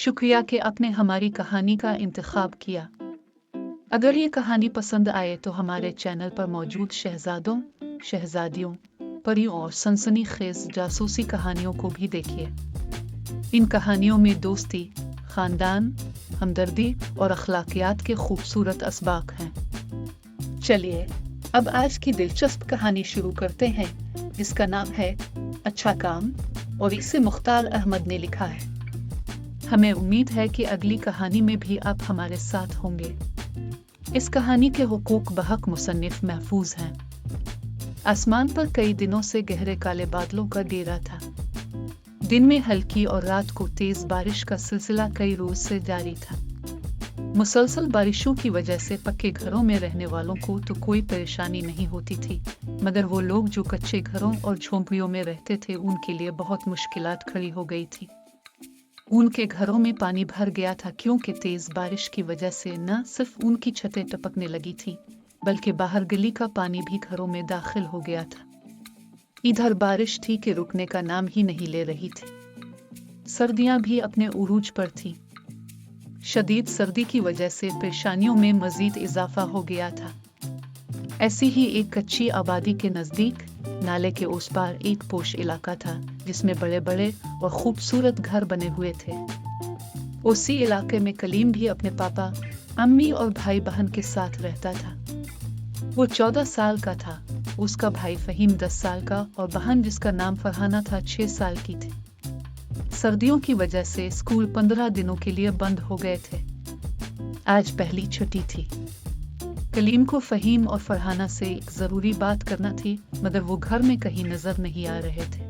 शुक्रिया कि आपने हमारी कहानी का इंतखाब किया। अगर ये कहानी पसंद आए तो हमारे चैनल पर मौजूद शहजादों, शहजादियों, परियों और सनसनीखेज जासूसी कहानियों को भी देखिए। इन कहानियों में दोस्ती, खानदान, हमदर्दी और अखलाकियात के खूबसूरत असबाक हैं। चलिए अब आज की दिलचस्प कहानी शुरू करते हैं, जिसका नाम है अच्छा काम और इसे मुख्तार अहमद ने लिखा है। हमें उम्मीद है कि अगली कहानी में भी आप हमारे साथ होंगे। इस कहानी के हुकूक बहक मुसन्निफ महफूज हैं। आसमान पर कई दिनों से गहरे काले बादलों का डेरा था। दिन में हल्की और रात को तेज बारिश का सिलसिला कई रोज से जारी था। मुसलसल बारिशों की वजह से पक्के घरों में रहने वालों को तो कोई परेशानी नहीं होती थी, मगर वो लोग जो कच्चे घरों और झोंपड़ियों में रहते थे उनके लिए बहुत मुश्किलात खड़ी हो गई थी। उनके घरों में पानी भर गया था, क्योंकि तेज बारिश की वजह से न सिर्फ उनकी छतें टपकने लगी थी, बल्कि बाहर गली का पानी भी घरों में दाखिल हो गया था। इधर बारिश थी कि रुकने का नाम ही नहीं ले रही थी। सर्दियां भी अपने उरूज पर थी। शदीद सर्दी की वजह से परेशानियों में मजीद इजाफा हो गया था। ऐसी ही एक कच्ची आबादी के नजदीक नाले के उस पार एक पोश इलाका था, जिसमें बड़े बड़े और खूबसूरत घर बने हुए थे। उसी इलाके में कलीम भी अपने पापा, अम्मी और भाई बहन के साथ रहता था। वो 14 साल का था। उसका भाई फहीम 10 साल का और बहन, जिसका नाम फरहाना था, 6 साल की थी। सर्दियों की वजह से स्कूल 15 दिनों के लिए बंद हो गए थे। आज पहली छुट्टी थी। कलीम को फहीम और फरहाना से एक जरूरी बात करना थी, मगर वो घर में कहीं नजर नहीं आ रहे थे।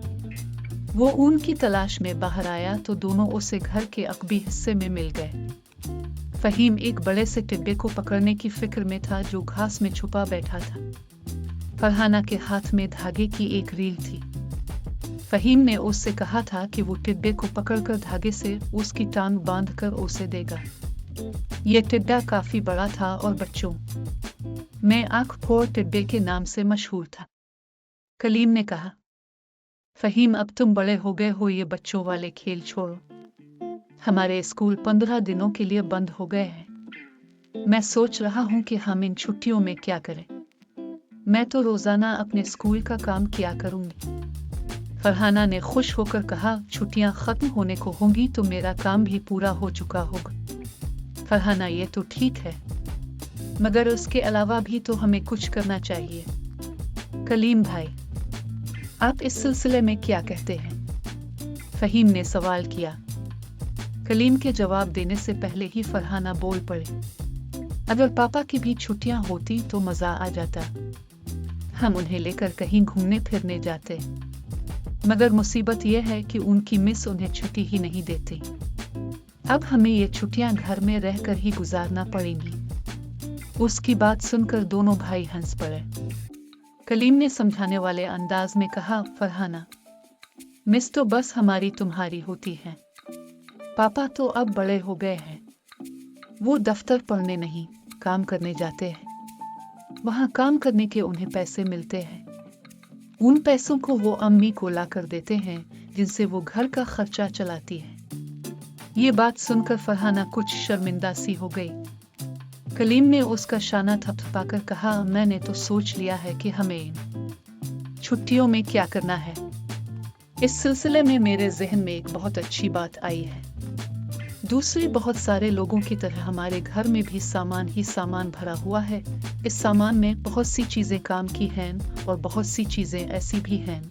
वो उनकी तलाश में बाहर आया तो दोनों उसे घर के अकबी हिस्से में मिल गए। फहीम एक बड़े से टिड्डे को पकड़ने की फिक्र में था, जो घास में छुपा बैठा था। फरहाना के हाथ में धागे की एक रील थी। फहीम ने उससे कहा था कि वो टिड्डे को पकड़कर धागे से उसकी टांग बांधकर उसे देगा। ये टिड्डा काफी बड़ा था और बच्चों में आंख फोड़ टिड्डे के नाम से मशहूर था। कलीम ने कहा, फहीम अब तुम बड़े हो गए हो, ये बच्चों वाले खेल छोड़ो। हमारे स्कूल 15 दिनों के लिए बंद हो गए हैं। मैं सोच रहा हूँ कि हम इन छुट्टियों में क्या करें। मैं तो रोजाना अपने स्कूल का काम किया करूंगी। फरहाना ने खुश होकर कहा, छुट्टियां खत्म होने को होंगी तो मेरा काम भी पूरा हो चुका होगा। फरहाना, ये तो ठीक है, मगर उसके अलावा भी तो हमें कुछ करना चाहिए। कलीम भाई, आप इस सिलसिले में क्या कहते हैं? फहीम ने सवाल किया। कलीम के जवाब देने से पहले ही फरहाना बोल पड़े, अगर पापा की भी छुट्टियां होती तो मजा आ जाता। हम उन्हें लेकर कहीं घूमने फिरने जाते, मगर मुसीबत यह है कि उनकी मिस उन्हें छुट्टी ही नहीं देती। अब हमें ये छुट्टियां घर में रहकर ही गुजारना पड़ेंगी। उसकी बात सुनकर दोनों भाई हंस पड़े। कलीम ने समझाने वाले अंदाज में कहा, फरहाना, मिस तो बस हमारी तुम्हारी होती है। पापा तो अब बड़े हो गए हैं। वो दफ्तर पढ़ने नहीं, काम करने जाते हैं। वहाँ काम करने के उन्हें पैसे मिलते हैं। उन पैसों को वो अम्मी को ला कर देते हैं, जिनसे वो घर का खर्चा चलाती है। ये बात सुनकर फरहाना कुछ शर्मिंदा सी हो गई। कलीम ने उसका शाना थपथपाकर कहा, मैंने तो सोच लिया है कि हमें इन छुट्टियों में क्या करना है। इस सिलसिले में मेरे जहन में एक बहुत अच्छी बात आई है। दूसरे बहुत सारे लोगों की तरह हमारे घर में भी सामान ही सामान भरा हुआ है। इस सामान में बहुत सी चीजें काम की हैं और बहुत सी चीजें ऐसी भी हैं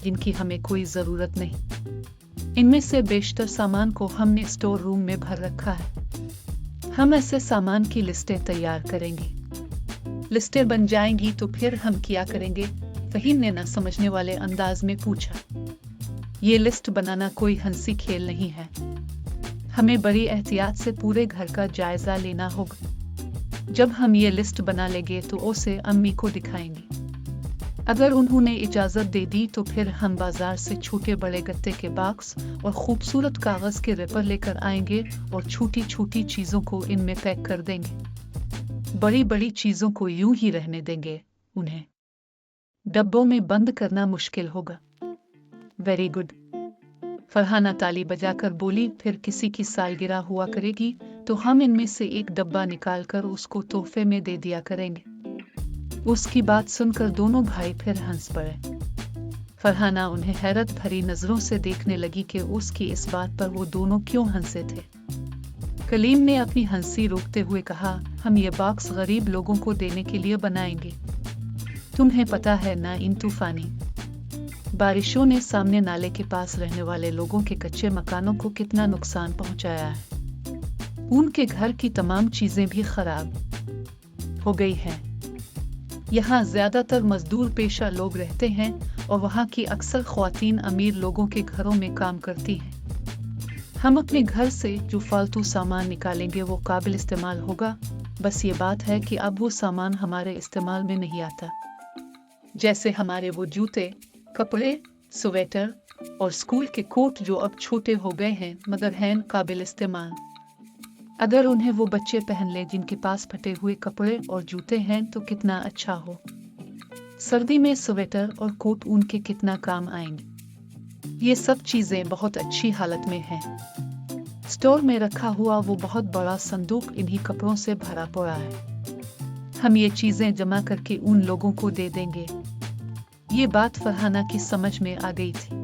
जिनकी हमें कोई जरूरत नहीं। इनमें से बेशतर सामान को हमने स्टोर रूम में भर रखा है। हम ऐसे सामान की लिस्टें तैयार करेंगे। लिस्टें बन जाएंगी तो फिर हम क्या करेंगे? फहीम ने न समझने वाले अंदाज में पूछा। ये लिस्ट बनाना कोई हंसी खेल नहीं है। हमें बड़ी एहतियात से पूरे घर का जायजा लेना होगा। जब हम ये लिस्ट बना लेंगे तो उसे अम्मी को दिखाएंगे। अगर उन्होंने इजाजत दे दी तो फिर हम बाजार से छोटे बड़े गत्ते के बॉक्स और खूबसूरत कागज के रेपर लेकर आएंगे और छोटी छोटी चीजों को इनमें पैक कर देंगे। बड़ी बड़ी चीजों को यूं ही रहने देंगे, उन्हें डब्बों में बंद करना मुश्किल होगा। Very good. फरहाना ताली बजाकर बोली, फिर किसी की सालगिरह हुआ करेगी तो हम इनमें से एक डब्बा निकालकर उसको तोहफे में दे दिया करेंगे। उसकी बात सुनकर दोनों भाई फिर हंस पड़े। फरहाना उन्हें हैरत भरी नजरों से देखने लगी कि उसकी इस बात पर वो दोनों क्यों हंसे थे। कलीम ने अपनी हंसी रोकते हुए कहा, हम ये बॉक्स गरीब लोगों को देने के लिए बनाएंगे। तुम्हें पता है ना, इन तूफानी बारिशों ने सामने नाले के पास रहने वाले लोगों के कच्चे मकानों को कितना नुकसान पहुंचाया है। उनके घर की तमाम चीजें भी खराब हो गई हैं। यहाँ ज्यादातर मजदूर पेशा लोग रहते हैं और वहाँ की अक्सर ख्वातीन अमीर लोगों के घरों में काम करती हैं। हम अपने घर से जो फालतू सामान निकालेंगे वो काबिल इस्तेमाल होगा, बस ये बात है कि अब वो सामान हमारे इस्तेमाल में नहीं आता। जैसे हमारे वो जूते, कपड़े, स्वेटर और स्कूल के कोट जो अब छोटे हो गए हैं मगर हैं काबिल इस्तेमाल। अगर उन्हें वो बच्चे पहन लें जिनके पास फटे हुए कपड़े और जूते हैं तो कितना अच्छा हो। सर्दी में स्वेटर और कोट उनके कितना काम आएंगे। ये सब चीजें बहुत अच्छी हालत में हैं। स्टोर में रखा हुआ वो बहुत बड़ा संदूक इन्हीं कपड़ों से भरा पड़ा है। हम ये चीजें जमा करके उन लोगों को दे देंगे। ये बात फरहाना की समझ में आ गई थी।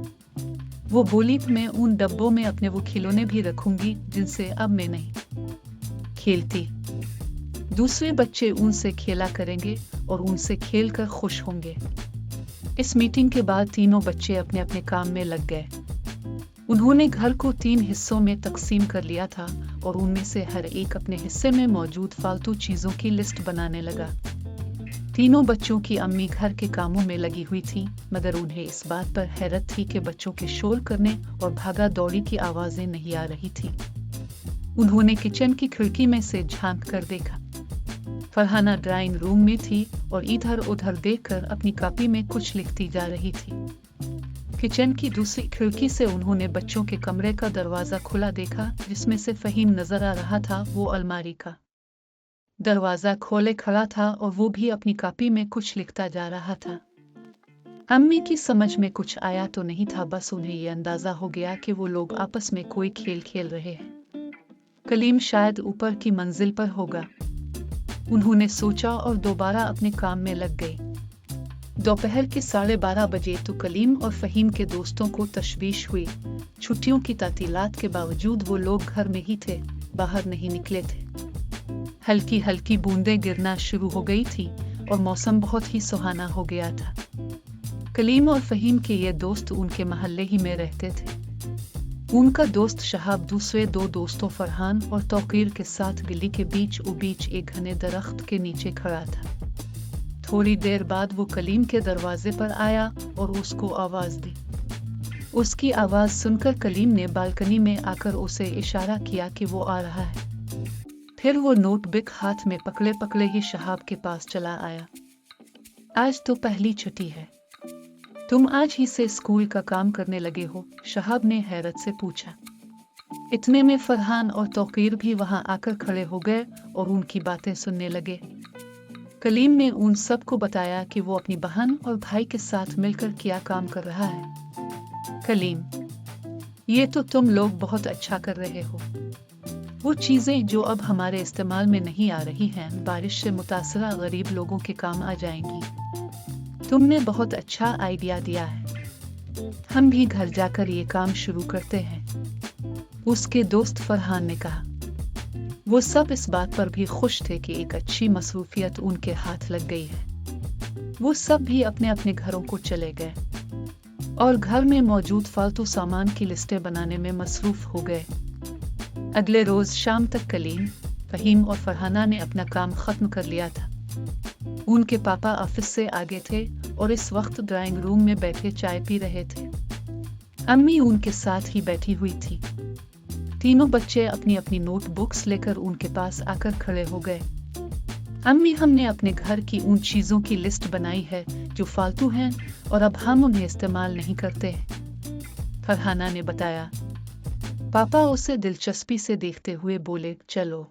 वो बोली, मैं उन डब्बों में अपने वो खिलौने भी रखूंगी जिनसे अब मैं नहीं खेलती। दूसरे बच्चे उनसे खेला करेंगे और उनसे खेलकर खुश होंगे। इस मीटिंग के बाद तीनों बच्चे अपने अपने काम में लग गए। उन्होंने घर को 3 हिस्सों में तकसीम कर लिया था और उनमें से हर एक अपने हिस्से में मौजूद फालतू चीजों की लिस्ट बनाने लगा। तीनों बच्चों की अम्मी घर के कामों में लगी हुई थी, मगर उन्हें इस बात पर हैरत थी कि बच्चों के शोर करने और भागा दौड़ी की आवाजें नहीं आ रही थी। उन्होंने किचन की खिड़की में से झांक कर देखा। फरहाना ड्राइंग रूम में थी और इधर उधर देखकर अपनी कॉपी में कुछ लिखती जा रही थी। किचन की दूसरी खिड़की से उन्होंने बच्चों के कमरे का दरवाजा खुला देखा, जिसमें से फहीम नजर आ रहा था। वो अलमारी का दरवाजा खोले खड़ा था और वो भी अपनी कॉपी में कुछ लिखता जा रहा था। अम्मी की समझ में कुछ आया तो नहीं था, बस उन्हें ये अंदाजा हो गया कि वो लोग आपस में कोई खेल खेल रहे हैं। कलीम शायद ऊपर की मंजिल पर होगा। उन्होंने सोचा और दोबारा अपने काम में लग गई। दोपहर के 12:30 बजे तो कलीम और फहीम के दोस्तों को तशवीश हुई। छुट्टियों की तातीलात के बावजूद वो लोग घर में ही थे, बाहर नहीं निकले थे। हल्की हल्की बूंदें गिरना शुरू हो गई थी और मौसम बहुत ही सुहाना हो गया था। कलीम और फहीम के ये दोस्त उनके महल्ले ही में रहते थे। उनका दोस्त शहाब दूसरे 2 दोस्तों फरहान और तौकीर के साथ गली के बीच एक घने दरख्त के नीचे खड़ा था। थोड़ी देर बाद वो कलीम के दरवाजे पर आया और उसको आवाज दी। उसकी आवाज सुनकर कलीम ने बालकनी में आकर उसे इशारा किया कि वो आ रहा है। फिर वो नोटबुक हाथ में पकड़े पकड़े ही शहाब के पास चला आया। आज तो पहली छुट्टी है, तुम आज ही से स्कूल का काम करने लगे हो? शहाब ने हैरत से पूछा। इतने में फरहान और तौकीर भी वहां आकर खड़े हो गए और उनकी बातें सुनने लगे। कलीम ने उन सब को बताया कि वो अपनी बहन और भाई के साथ मिलकर क्या काम कर रहा है। कलीम, ये तो तुम लोग बहुत अच्छा कर रहे हो। वो चीजें जो अब हमारे इस्तेमाल में नहीं आ रही हैं, बारिश से मुतासरा गरीब लोगों के काम आ जाएंगी। तुमने बहुत अच्छा आइडिया दिया है। हम भी घर जाकर ये काम शुरू करते हैं, उसके दोस्त फरहान ने कहा। वो सब इस बात पर भी खुश थे कि एक अच्छी मसरूफियत उनके हाथ लग गई है। वो सब भी अपने अपने घरों को चले गए और घर में मौजूद फालतू सामान की लिस्टें बनाने में मसरूफ हो गए। अगले रोज शाम तक कलीम, फहीम और फरहाना ने अपना काम खत्म कर लिया था। उनके पापा ऑफिस से आगे थे और इस वक्त ड्राइंग रूम में बैठे चाय पी रहे थे। अम्मी उनके साथ ही बैठी हुई थी। तीनों बच्चे अपनी अपनी नोटबुक्स लेकर उनके पास आकर खड़े हो गए। अम्मी, हमने अपने घर की उन चीजों की लिस्ट बनाई है जो फालतू हैं और अब हम उन्हें इस्तेमाल नहीं करते हैं, फरहाना ने बताया। पापा उसे दिलचस्पी से देखते हुए बोले, चलो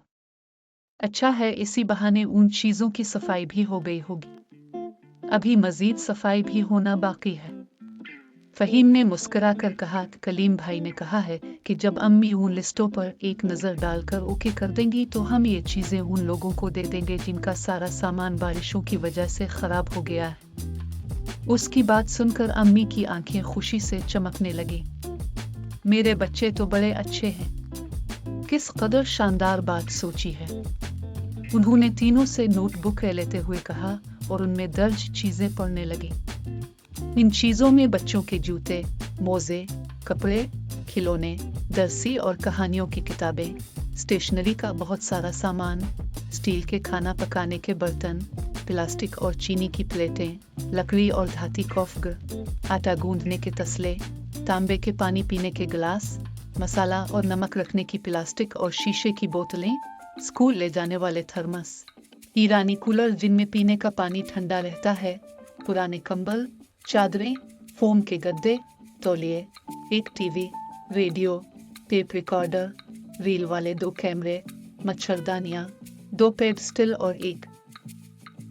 अच्छा है, इसी बहाने उन चीजों की सफाई भी हो गई होगी। अभी मजीद सफाई भी होना बाकी है। फहीम ने मुस्कुराकर कहा, कलीम भाई ने कहा है कि जब अम्मी उन लिस्टों पर एक नज़र डालकर ओके कर देंगी तो हम ये चीज़ें उन लोगों को दे देंगे जिनका सारा सामान बारिशों की वजह से ख़राब हो गया है। उसकी बात सुनकर अम्मी की आंखें खुशी से चमकने लगी। मेरे बच्चे तो बड़े अच्छे हैं। किस कदर शानदार बात सोची है। उन्होंने तीनों से नोटबुक लेते हुए कहा और उनमें दर्ज चीज़ें पढ़ने लगी। इन चीज़ों में बच्चों के जूते, मोजे, कपड़े, खिलौने, दरसी और कहानियों की किताबें, स्टेशनरी का बहुत सारा सामान, स्टील के खाना पकाने के बर्तन, प्लास्टिक और चीनी की प्लेटें, लकड़ी और धाती कॉफगर, आटा गूंदने के तसले, तांबे के पानी पीने के गिलास, मसाला और नमक रखने की प्लास्टिक और शीशे की बोतलें, स्कूल ले जाने वाले थर्मस, ईरानी कूलर जिनमें पीने का पानी ठंडा रहता है, पुराने कंबल, चादरें, फोम के गद्दे, तौलिए, एक TV, radio, tape recorder, reel वाले 2 कैमरे, मच्छरदानियाँ, 2 पेडस्टल और एक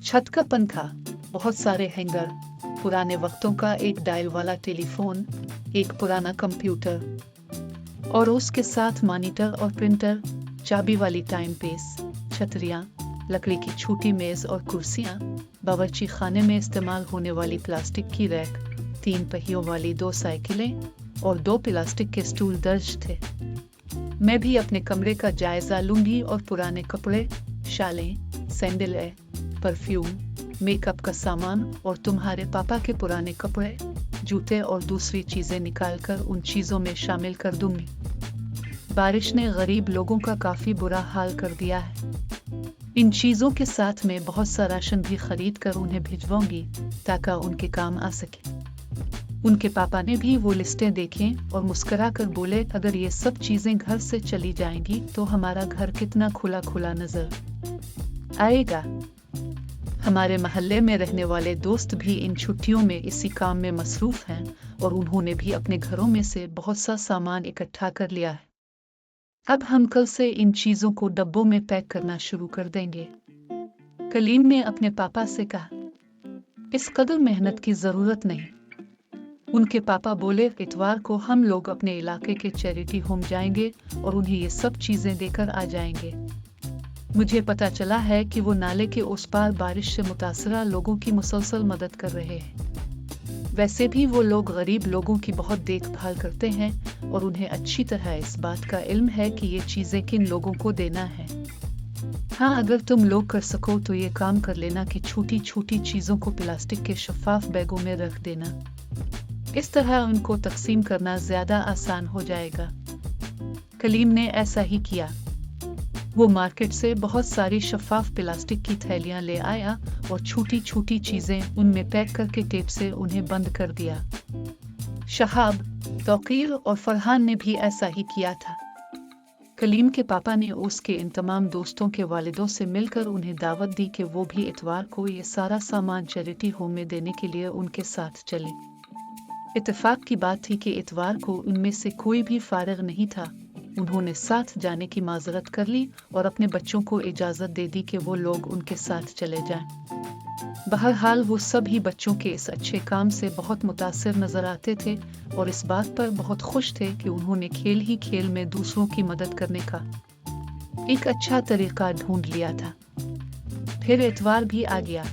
छत का पंखा, बहुत सारे हैंगर, पुराने वक्तों का एक डायल वाला टेलीफोन, एक पुराना कंप्यूटर और उसके साथ मॉनिटर और प्रिंटर, चाबी वाली टाइम पीस, छतरियाँ, लकड़ी की छोटी मेज और कुर्सियाँ, बावर्ची खाने में इस्तेमाल होने वाली प्लास्टिक की रैक, 3 पहियों वाली 2 साइकिलें और 2 प्लास्टिक के स्टूल दर्ज थे। मैं भी अपने कमरे का जायजा लूंगी और पुराने कपड़े, शालें, सैंडलें, परफ्यूम, मेकअप का सामान और तुम्हारे पापा के पुराने कपड़े, जूते और दूसरी चीजें निकालकर उन चीजों में शामिल कर दूंगी। बारिश ने गरीब लोगों का काफी बुरा हाल कर दिया है। इन चीजों के साथ मैं बहुत सा राशन भी खरीद कर उन्हें भिजवाऊंगी ताकि उनके काम आ सके। उनके पापा ने भी वो लिस्टें देखें और मुस्कुराकर बोले, अगर ये सब चीजें घर से चली जाएंगी तो हमारा घर कितना खुला खुला नजर आएगा। हमारे मोहल्ले में रहने वाले दोस्त भी इन छुट्टियों में इसी काम में मसरूफ हैं और उन्होंने भी अपने घरों में से बहुत सा सामान इकट्ठा कर लिया है। अब हम कल से इन चीजों को डब्बों में पैक करना शुरू कर देंगे। कलीम ने अपने पापा से कहा, इस कदर मेहनत की जरूरत नहीं। उनके पापा बोले, इतवार को हम लोग अपने इलाके के चैरिटी होम जाएंगे और उन्हें ये सब चीजें देकर आ जाएंगे। मुझे पता चला है कि वो नाले के उस पार बारिश से मुतासरा लोगों की मुसलसल मदद कर रहे हैं। वैसे भी वो लोग गरीब लोगों की बहुत देखभाल करते हैं और उन्हें अच्छी तरह इस बात का इल्म है कि ये चीजें किन लोगों को देना है। हाँ, अगर तुम लोग कर सको तो ये काम कर लेना कि छोटी छोटी चीजों को प्लास्टिक के शफाफ बैगों में रख देना। इस तरह उनको तकसीम करना ज्यादा आसान हो जाएगा। कलीम ने ऐसा ही किया। वो मार्केट से बहुत सारी शफाफ प्लास्टिक की थैलियां ले आया और छोटी छोटी चीजें उनमें पैक करके टेप से उन्हें बंद कर दिया। शहाब, तौकीर और फरहान ने भी ऐसा ही किया था। कलीम के पापा ने उसके इन तमाम दोस्तों के वालिदों से मिलकर उन्हें दावत दी कि वो भी इतवार को ये सारा सामान चैरिटी होम में देने के लिए उनके साथ चले। इत्तेफाक की बात थी कि इतवार को उनमें से कोई भी फारिग नहीं था। उन्होंने साथ जाने की माजरत कर ली और अपने बच्चों को इजाज़त दे दी कि वो लोग उनके साथ चले जाएं। बहरहाल वो सभी बच्चों के इस अच्छे काम से बहुत मुतासिर नजर आते थे और इस बात पर बहुत खुश थे कि उन्होंने खेल ही खेल में दूसरों की मदद करने का एक अच्छा तरीका ढूंढ लिया था। फिर इतवार भी आ गया।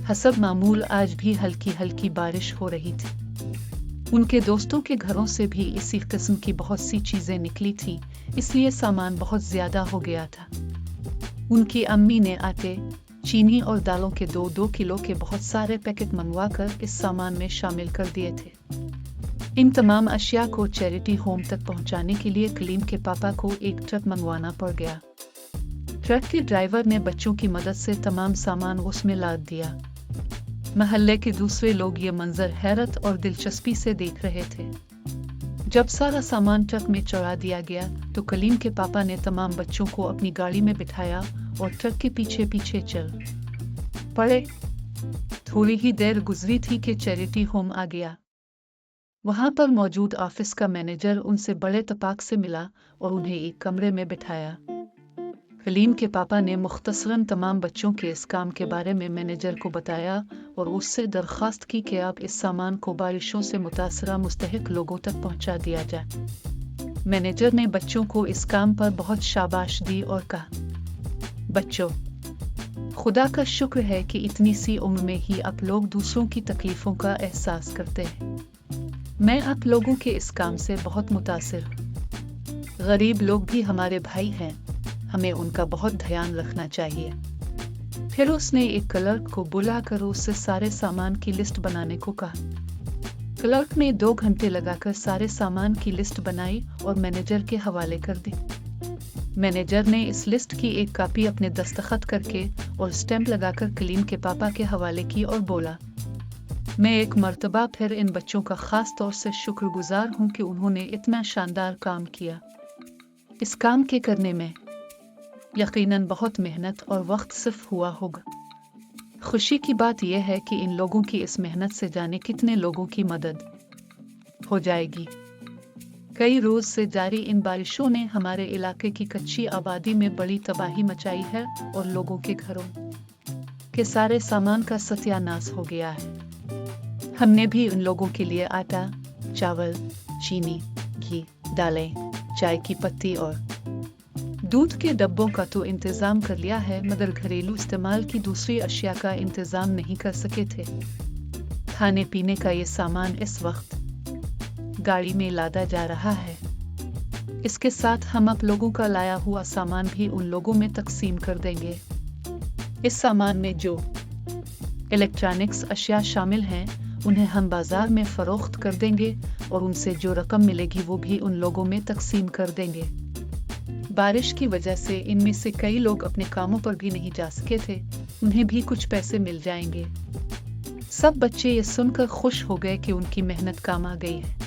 हसब मामूल आज भी हल्की हल्की बारिश हो रही थी। उनके दोस्तों के घरों से भी इसी किस्म की बहुत सी चीजें निकली थी, इसलिए सामान बहुत ज्यादा हो गया था। उनकी अम्मी ने आटे, चीनी और दालों के 2-2 किलो के बहुत सारे पैकेट मंगवाकर इस सामान में शामिल कर दिए थे। इन तमाम अशिया को चैरिटी होम तक पहुंचाने के लिए कलीम के पापा को एक ट्रक मंगवाना पड़ गया। ट्रक के ड्राइवर ने बच्चों की मदद से तमाम सामान उसमें लाद दिया। महल्ले के दूसरे लोग ये मंजर हैरत और दिलचस्पी से देख रहे थे। जब सारा सामान ट्रक में चढ़ा दिया गया तो कलीम के पापा ने तमाम बच्चों को अपनी गाड़ी में बिठाया और ट्रक के पीछे पीछे चल पड़े। थोड़ी ही देर गुजरी थी कि चैरिटी होम आ गया। वहां पर मौजूद ऑफिस का मैनेजर उनसे बड़े तपाक से मिला और उन्हें एक कमरे में बिठाया। कलीम के पापा ने मुख्तसरन तमाम बच्चों के इस काम के बारे में मैनेजर को बताया और उससे दरख्वास्त की कि आप इस सामान को बारिशों से मुतासरा मुस्तहिक लोगों तक पहुंचा दिया जाए। मैनेजर ने बच्चों को इस काम पर बहुत शाबाश दी और कहा, बच्चों, खुदा का शुक्र है कि इतनी सी उम्र में ही आप लोग दूसरों की तकलीफों का एहसास करते हैं। मैं आप लोगों के इस काम से बहुत मुतासिर हूँ। गरीब लोग भी हमारे भाई हैं, हमें उनका बहुत ध्यान रखना चाहिए। फिर उसने एक क्लर्क को बुलाकर उससे सारे सामान की लिस्ट बनाने को कहा। क्लर्क ने 2 घंटे लगाकर सारे सामान की लिस्ट बनाई और मैनेजर के हवाले कर दी। मैनेजर ने इस लिस्ट की एक कॉपी अपने दस्तखत करके और स्टैंप लगाकर कलीम के पापा के हवाले की और बोला, मैं एक मर्तबा फिर इन बच्चों का खास तौर से शुक्रगुजार हूँ कि उन्होंने इतना शानदार काम किया। इस काम के करने में यकीनन बहुत मेहनत और वक्त सिर्फ हुआ होगा। खुशी की बात यह है कि इन लोगों की इस मेहनत से जाने कितने लोगों की मदद हो जाएगी। कई रोज से जारी इन बारिशों ने हमारे इलाके की कच्ची आबादी में बड़ी तबाही मचाई है और लोगों के घरों के सारे सामान का सत्यानाश हो गया है। हमने भी उन लोगों के लिए आटा, चावल, चीनी, घी, दालें, चाय की पत्ती और दूध के डब्बों का तो इंतजाम कर लिया है, मगर घरेलू इस्तेमाल की दूसरी अशिया का इंतजाम नहीं कर सके थे। खाने पीने का ये सामान इस वक्त गाड़ी में लादा जा रहा है। इसके साथ हम आप लोगों का लाया हुआ सामान भी उन लोगों में तकसीम कर देंगे। इस सामान में जो इलेक्ट्रॉनिक्स अशिया शामिल हैं, उन्हें हम बाजार में फरोख्त कर देंगे और उनसे जो रकम मिलेगी वो भी उन लोगों में तकसीम कर देंगे। बारिश की वजह से इनमें से कई लोग अपने कामों पर भी नहीं जा सके थे, उन्हें भी कुछ पैसे मिल जाएंगे। सब बच्चे ये सुनकर खुश हो गए कि उनकी मेहनत काम आ गई है।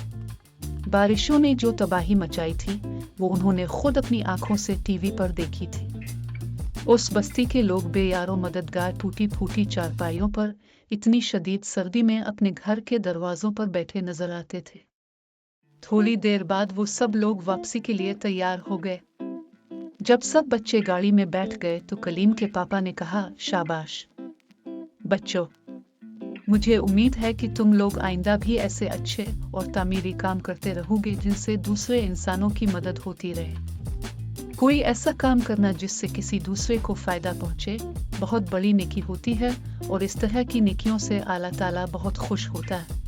बारिशों ने जो तबाही मचाई थी वो उन्होंने खुद अपनी आंखों से टीवी पर देखी थी। उस बस्ती के लोग बेयारो मददगार टूटी फूटी चारपाइयों पर इतनी शदीद सर्दी में अपने घर के दरवाजों पर बैठे नजर आते थे। थोड़ी देर बाद वो सब लोग वापसी के लिए तैयार हो गए। जब सब बच्चे गाड़ी में बैठ गए तो कलीम के पापा ने कहा, शाबाश बच्चों, मुझे उम्मीद है कि तुम लोग आइंदा भी ऐसे अच्छे और तामीरी काम करते रहोगे जिनसे दूसरे इंसानों की मदद होती रहे। कोई ऐसा काम करना जिससे किसी दूसरे को फायदा पहुंचे बहुत बड़ी नेकी होती है और इस तरह की नेकियों से अल्लाह ताला बहुत खुश होता है।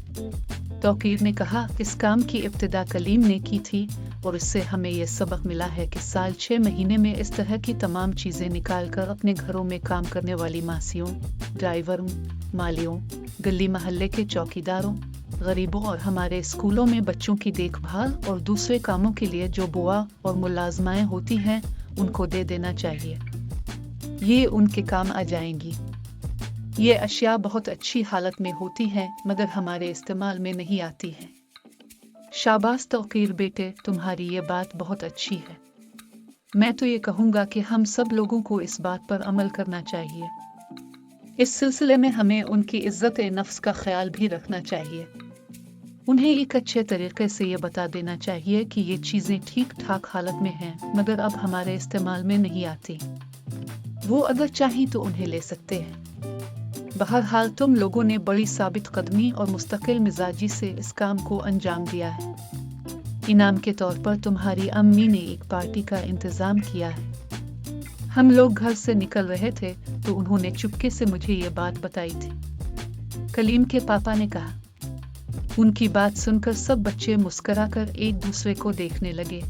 तौकीर ने कहा, इस काम की इब्तिदा कलीम ने की थी और इससे हमें यह सबक मिला है कि साल 6 महीने में इस तरह की तमाम चीज़ें निकालकर अपने घरों में काम करने वाली मासियों, ड्राइवरों, मालियों, गली महल्ले के चौकीदारों, गरीबों और हमारे स्कूलों में बच्चों की देखभाल और दूसरे कामों के लिए जो बुआ और मुलाजमाएं होती हैं उनको दे देना चाहिए। ये उनके काम आ जाएंगी। ये अशिया बहुत अच्छी हालत में होती हैं मगर हमारे इस्तेमाल में नहीं आती हैं। शाबाश तौकीर बेटे, तुम्हारी ये बात बहुत अच्छी है। मैं तो ये कहूँगा कि हम सब लोगों को इस बात पर अमल करना चाहिए। इस सिलसिले में हमें उनकी इज्जत नफ्स का ख्याल भी रखना चाहिए। उन्हें एक अच्छे तरीके से ये बता देना चाहिए कि ये चीज़ें ठीक ठाक हालत में हैं मगर अब हमारे इस्तेमाल में नहीं आती। वो अगर चाहें तो उन्हें ले सकते हैं। बहरहाल तुम लोगों ने बड़ी साबित कदमी और मुस्तकिल मिजाजी से इस काम को अंजाम दिया है। इनाम के तौर पर तुम्हारी अम्मी ने एक पार्टी का इंतज़ाम किया है। हम लोग घर से निकल रहे थे तो उन्होंने चुपके से मुझे ये बात बताई थी। कलीम के पापा ने कहा। उनकी बात सुनकर सब बच्चे मुस्कराकर एक दूसरे को देखने लगे।